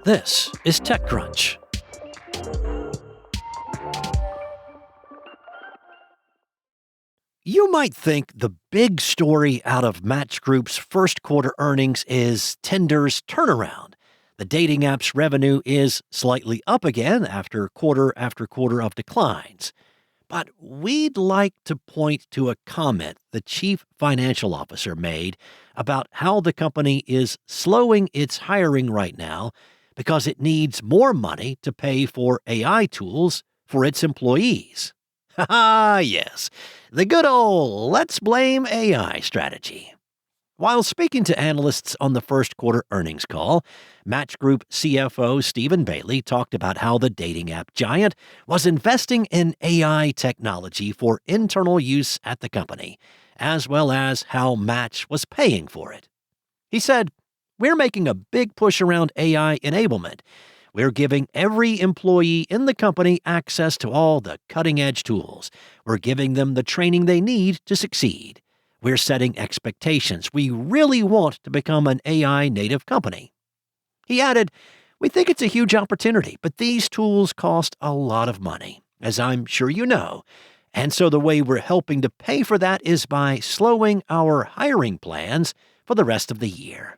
This is TechCrunch. You might think the big story out of Match Group's first quarter earnings is Tinder's turnaround. The dating app's revenue is slightly up again after quarter of declines. But we'd like to point to a comment the chief financial officer made about how the company is slowing its hiring right now because it needs more money to pay for AI tools for its employees. Ha yes, the good old let's blame AI strategy. While speaking to analysts on the first quarter earnings call, Match Group CFO Stephen Bailey talked about how the dating app giant was investing in AI technology for internal use at the company, as well as how Match was paying for it. He said, "We're making a big push around AI enablement. We're giving every employee in the company access to all the cutting-edge tools. We're giving them the training they need to succeed. We're setting expectations. We really want to become an AI native company." He added, "We think it's a huge opportunity, but these tools cost a lot of money, as I'm sure you know. And so the way we're helping to pay for that is by slowing our hiring plans for the rest of the year."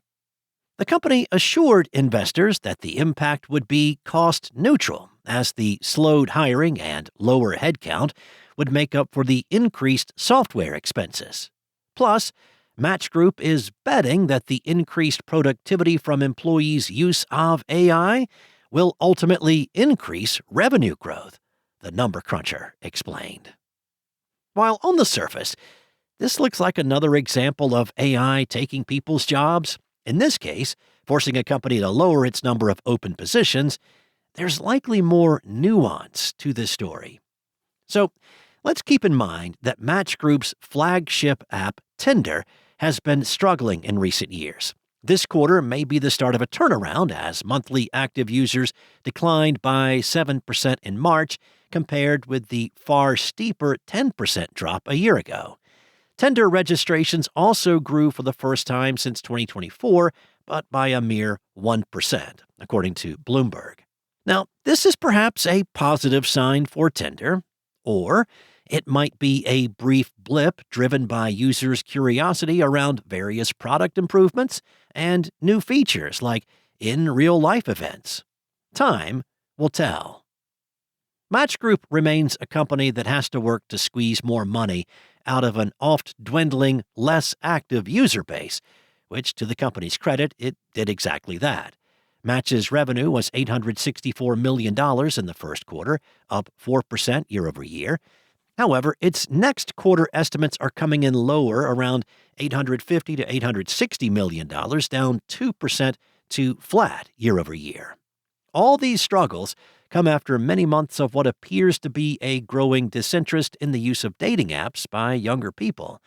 The company assured investors that the impact would be cost neutral, as the slowed hiring and lower headcount would make up for the increased software expenses. Plus, Match Group is betting that the increased productivity from employees' use of AI will ultimately increase revenue growth, the number cruncher explained. While on the surface, this looks like another example of AI taking people's jobs, in this case, forcing a company to lower its number of open positions, there's likely more nuance to this story. So, let's keep in mind that Match Group's flagship app, Tinder, has been struggling in recent years. This quarter may be the start of a turnaround as monthly active users declined by 7% in March compared with the far steeper 10% drop a year ago. Tinder registrations also grew for the first time since 2024, but by a mere 1%, according to Bloomberg. Now, this is perhaps a positive sign for Tinder, or it might be a brief blip driven by users' curiosity around various product improvements and new features like in-real-life events. Time will tell. Match Group remains a company that has to work to squeeze more money out of an oft-dwindling, less active user base, which, to the company's credit, it did exactly that. Match's revenue was $864 million in the first quarter, up 4% year-over-year. However, its next quarter estimates are coming in lower, around $850 to $860 million, down 2% to flat year-over-year. All these struggles come after many months of what appears to be a growing disinterest in the use of dating apps by younger people.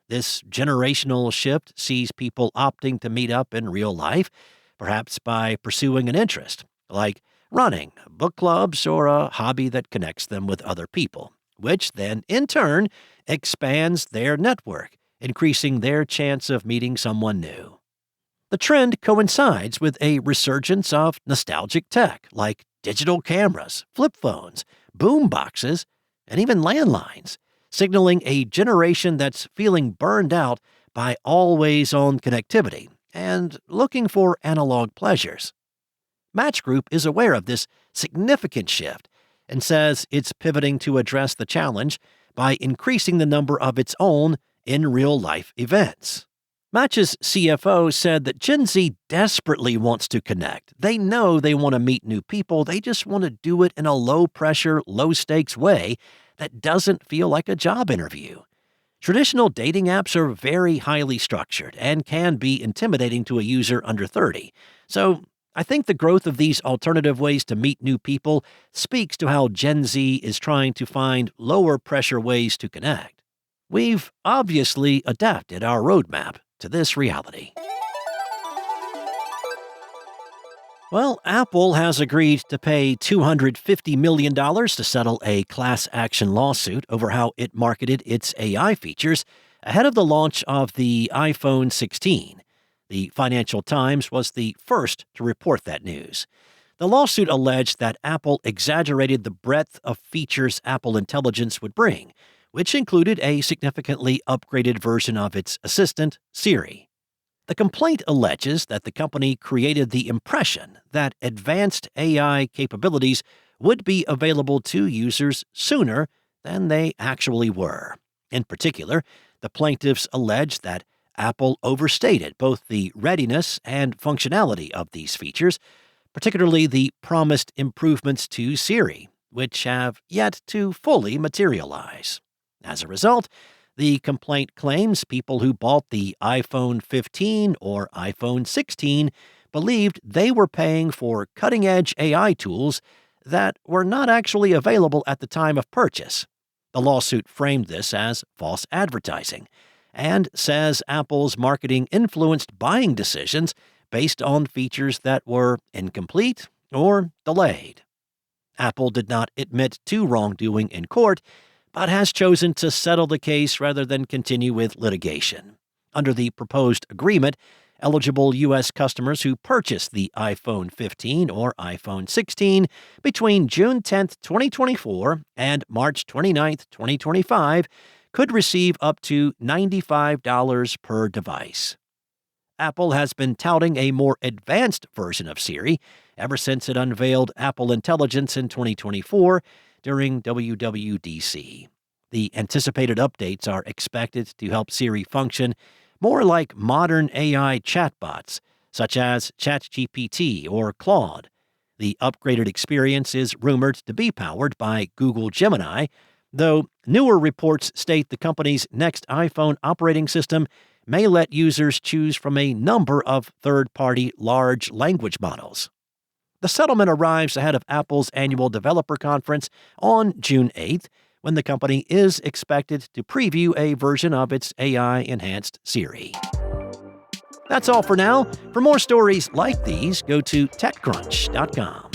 This generational shift sees people opting to meet up in real life, perhaps by pursuing an interest, like running, book clubs, or a hobby that connects them with other people, which then, in turn, expands their network, increasing their chance of meeting someone new. The trend coincides with a resurgence of nostalgic tech like digital cameras, flip phones, boom boxes, and even landlines, signaling a generation that's feeling burned out by always-on connectivity and looking for analog pleasures. Match Group is aware of this significant shift and says it's pivoting to address the challenge by increasing the number of its own in-real-life events. Match's CFO said that Gen Z desperately wants to connect. They know they want to meet new people. They just want to do it in a low-pressure, low-stakes way that doesn't feel like a job interview. Traditional dating apps are very highly structured and can be intimidating to a user under 30. So I think the growth of these alternative ways to meet new people speaks to how Gen Z is trying to find lower-pressure ways to connect. We've obviously adapted our roadmap to this reality. Well, Apple has agreed to pay $250 million to settle a class action lawsuit over how it marketed its AI features ahead of the launch of the iPhone 16. The Financial Times was the first to report that news. The lawsuit alleged that Apple exaggerated the breadth of features Apple Intelligence would bring, which included a significantly upgraded version of its assistant, Siri. The complaint alleges that the company created the impression that advanced AI capabilities would be available to users sooner than they actually were. In particular, the plaintiffs allege that Apple overstated both the readiness and functionality of these features, particularly the promised improvements to Siri, which have yet to fully materialize. As a result, the complaint claims people who bought the iPhone 15 or iPhone 16 believed they were paying for cutting-edge AI tools that were not actually available at the time of purchase. The lawsuit framed this as false advertising and says Apple's marketing influenced buying decisions based on features that were incomplete or delayed. Apple did not admit to wrongdoing in court, but has chosen to settle the case rather than continue with litigation. Under the proposed agreement, eligible U.S. customers who purchased the iPhone 15 or iPhone 16 between June 10, 2024 and March 29, 2025 could receive up to $95 per device. Apple has been touting a more advanced version of Siri ever since it unveiled Apple Intelligence in 2024 during WWDC. The anticipated updates are expected to help Siri function more like modern AI chatbots, such as ChatGPT or Claude. The upgraded experience is rumored to be powered by Google Gemini, though newer reports state the company's next iPhone operating system may let users choose from a number of third-party large language models. The settlement arrives ahead of Apple's annual developer conference on June 8th, when the company is expected to preview a version of its AI-enhanced Siri. That's all for now. For more stories like these, go to TechCrunch.com.